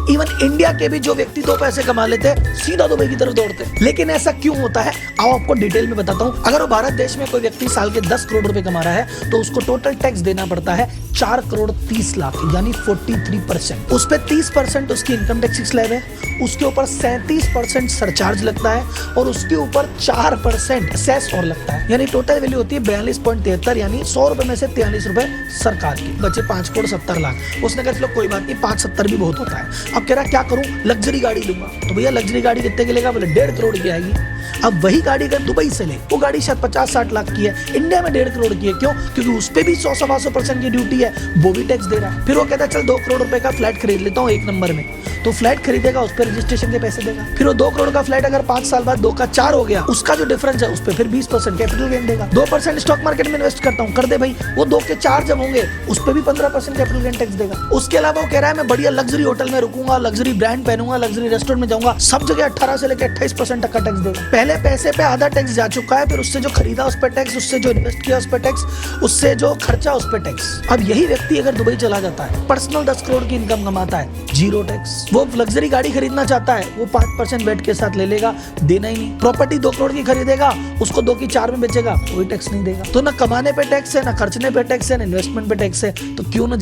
Even India के भी जो व्यक्ति 2 पैसे कमा लेते हैं सीधा दुबई की तरफ दौड़ते हैं। लेकिन ऐसा क्यों होता है आओ आपको डिटेल में बताता हूँ। अगर वो भारत देश में कोई व्यक्ति साल के 10 करोड़ रुपए कमा रहा है तो उसको टोटल टैक्स देना पड़ता है 4 करोड़ 30 लाख यानी 43%। उस पे 30% उसकी इनकम टैक्स स्लैब है, उसके ऊपर 37% सरचार्ज लगता है और उसके ऊपर 4% सेस और लगता है, यानी टोटल वैल्यू होती है 42.73 यानी 100 रुपए में से 43 रुपए सरकार की, बचे 5 करोड़ 70 लाख। उसने कहा चलो कोई बात नहीं 570 भी बहुत होता है। अब कह रहा क्या करूं, लग्जरी गाड़ी लूंगा। तो भैया लग्जरी गाड़ी कितने की लेगा, बोले 1.5 करोड़ की आएगी। अब वही गाड़ी अगर दुबई से ले, वो गाड़ी शायद 50-60 लाख की है, इंडिया में 1.5 करोड़ की है। क्यों? क्योंकि उस पे भी 100-125% की ड्यूटी है, वो भी टैक्स दे रहा है। फिर वो कहता है चल 2 करोड़ रुपए का फ्लैट खरीद लेता हूँ 1 नंबर में, तो फ्लैट खरीदेगा उस पर रजिस्ट्रेशन के पैसे देगा। फिर वो 2 करोड़ का फ्लैट अगर 5 साल बाद 2 का 4 हो गया, उसका जो डिफरेंस है उस पर फिर 20% कैपिटल गेन देगा। 2% स्टॉक मार्केट में इन्वेस्ट करता हूँ, कर दे भाई, वो 2 के 4 जब होंगे उस पर भी 15% कैपिटल गेन टैक्स देगा। उसके अलावा वो कह रहा है मैं बढ़िया लग्जरी होटल में रुकूंगा, लग्जरी ब्रांड पहनूंगा, लग्जरी रेस्टोरेंट में जाऊंगा, सब जगह 18 से लेकर 28% तक का टैक्स देगा। पहले पैसे पे आधा टैक्स जा चुका है, फिर उससे जो खरीदा उस पर टैक्स, उससे जो इन्वेस्ट किया उस पर टैक्स, उससे जो खर्चा उस पर टैक्स। अब यही व्यक्ति अगर दुबई चला जाता है, पर्सनल 10 करोड़ की इनकम कमाता है, 0 टैक्स। वो लग्जरी गाड़ी खरीदना चाहता है, वो 5% वेट के साथ ले लेगा, देना ही नहीं। प्रॉपर्टी 2 करोड़ की खरीदेगा, उसको 2 की 4 में बेचेगा, कोई टैक्स नहीं देगा। तो ना कमाने पे टैक्स है, ना खर्चने पे टैक्स है, ना इन्वेस्टमेंट पे टैक्स है, तो क्यों ना